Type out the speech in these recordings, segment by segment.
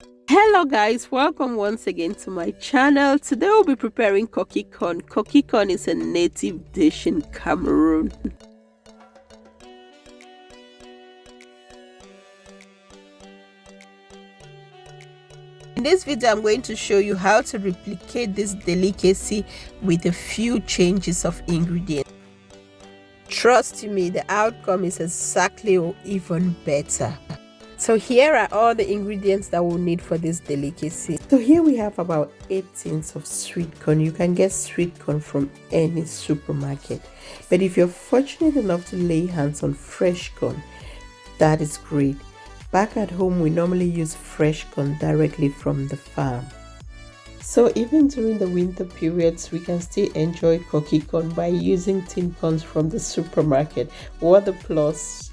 Hello guys, welcome once again to my channel. Today we'll be preparing koki corn. Koki corn is a native dish in Cameroon. In this video I'm going to show you how to replicate this delicacy with a few changes of ingredients. Trust me, the outcome is exactly or even better. So here are all the ingredients that we'll need for this delicacy. So here we have about 8 tins of sweet corn. You can get sweet corn from any supermarket. But if you're fortunate enough to lay hands on fresh corn, that is great. Back at home, we normally use fresh corn directly from the farm. So even during the winter periods, we can still enjoy koki corn by using tin corns from the supermarket. What a plus!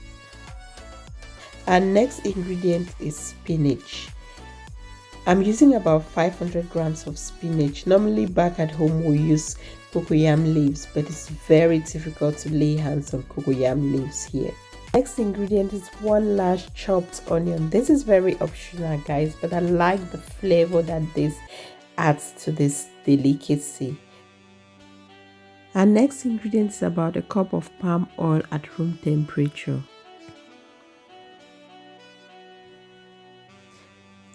Our next ingredient is spinach. I'm using about 500 grams of spinach. Normally back at home we use cocoyam leaves, but it's very difficult to lay hands on cocoyam leaves here. Next ingredient is 1 large chopped onion. This is very optional guys, but I like the flavor that this adds to this delicacy. Our next ingredient is about a cup of palm oil at room temperature.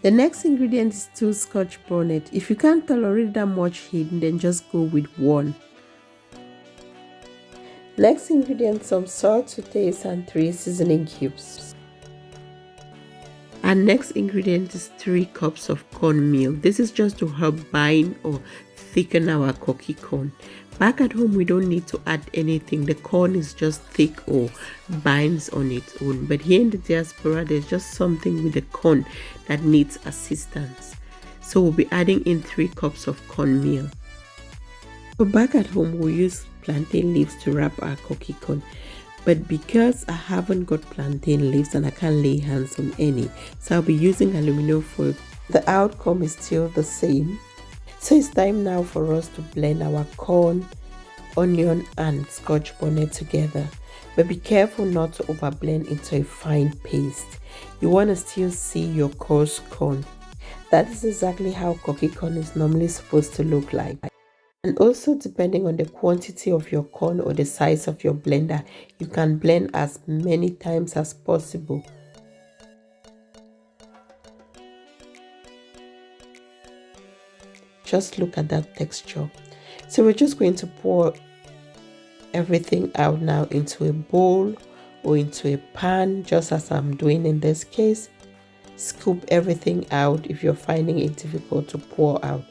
The next ingredient is 2 Scotch bonnet. If you can't tolerate that much heat, then just go with 1. Next ingredient, some salt to taste and 3 seasoning cubes. And next ingredient is 3 cups of cornmeal. This is just to help bind or thicken our koki corn. Back at home, we don't need to add anything. The corn is just thick or binds on its own. But here in the diaspora, there's just something with the corn that needs assistance. So we'll be adding in 3 cups of cornmeal. So back at home, we'll use plantain leaves to wrap our koki corn. But because I haven't got plantain leaves and I can't lay hands on any, so I'll be using aluminium foil. The outcome is still the same. So it's time now for us to blend our corn, onion and Scotch bonnet together. But be careful not to overblend into a fine paste. You want to still see your coarse corn. That is exactly how koki corn is normally supposed to look like. And also depending on the quantity of your corn or the size of your blender, you can blend as many times as possible. Just look at that texture. So we're just going to pour everything out now into a bowl or into a pan, just as I'm doing in this case. Scoop everything out if you're finding it difficult to pour out.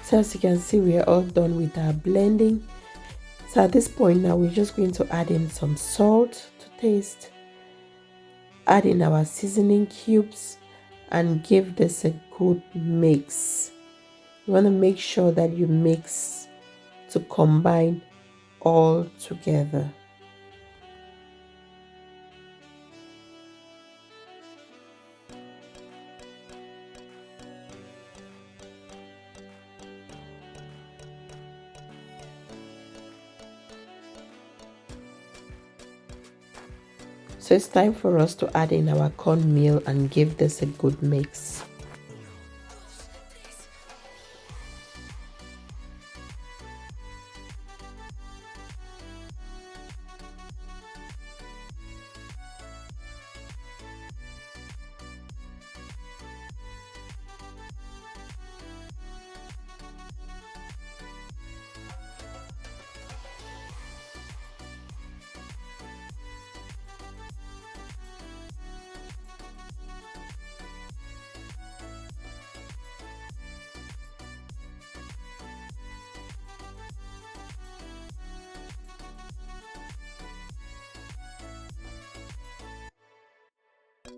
So as you can see, we are all done with our blending. So at this point now, we're just going to add in some salt to taste, add in our seasoning cubes and give this a good mix. You want to make sure that you mix to combine all together. So it's time for us to add in our cornmeal and give this a good mix.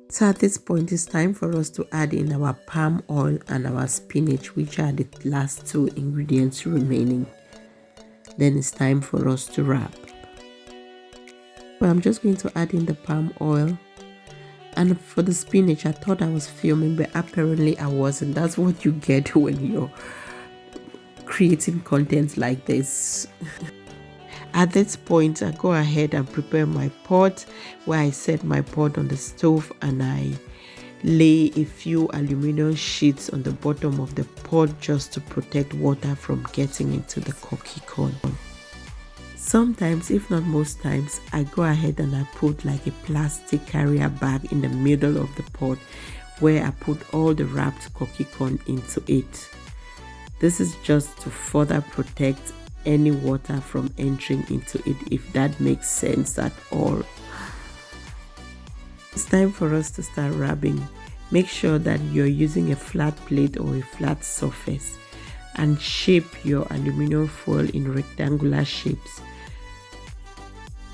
So at this point, it's time for us to add in our palm oil and our spinach, which are the last two ingredients remaining. Then it's time for us to wrap. Well, I'm just going to add in the palm oil. And for the spinach, I thought I was filming, but apparently I wasn't. That's what you get when you're creating content like this. At this point, I go ahead and prepare my pot, where I set my pot on the stove and I lay a few aluminum sheets on the bottom of the pot just to protect water from getting into the koki corn. Sometimes, if not most times, I go ahead and I put like a plastic carrier bag in the middle of the pot where I put all the wrapped koki corn into it. This is just to further protect any water from entering into it, if that makes sense at all. It's time for us to start wrapping. Make sure that you're using a flat plate or a flat surface and shape your aluminum foil in rectangular shapes.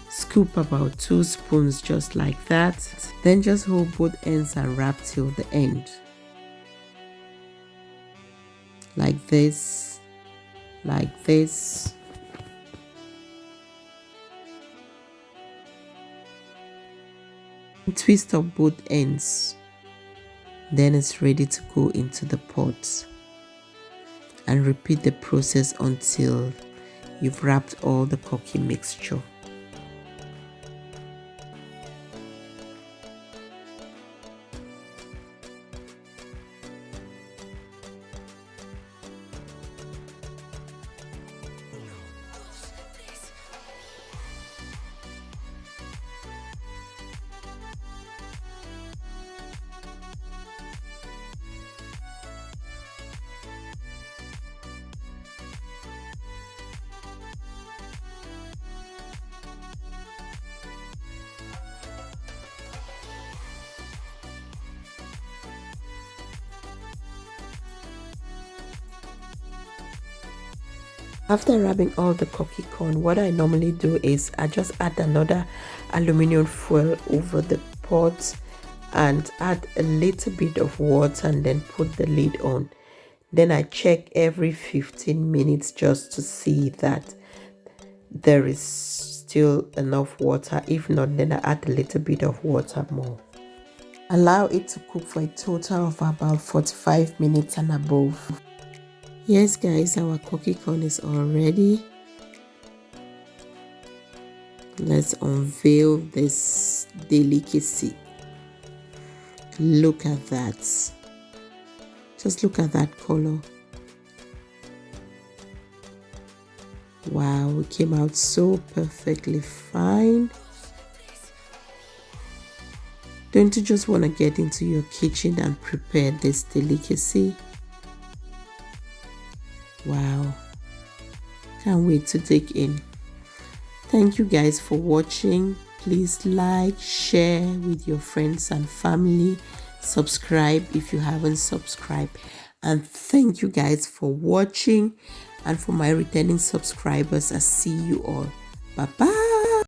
Scoop about 2 spoons just like that. Then just hold both ends and wrap till the end. Like this, like this. Twist up both ends. Then it's ready to go into the pot. And repeat the process until you've wrapped all the koki mixture. After wrapping all the koki corn, what I normally do is I just add another aluminum foil over the pot and add a little bit of water and then put the lid on. Then I check every 15 minutes just to see that there is still enough water. If not, then I add a little bit of water more. Allow it to cook for a total of about 45 minutes and above. Yes guys, our koki corn is all ready. Let's unveil this delicacy. Look at that. Just look at that color. Wow, it came out so perfectly fine. Don't you just want to get into your kitchen and prepare this delicacy? Wow, can't wait to dig in. Thank you guys for watching. Please like, share with your friends and family. Subscribe if you haven't subscribed. And thank you guys for watching. And for my returning subscribers, I see you all. Bye bye.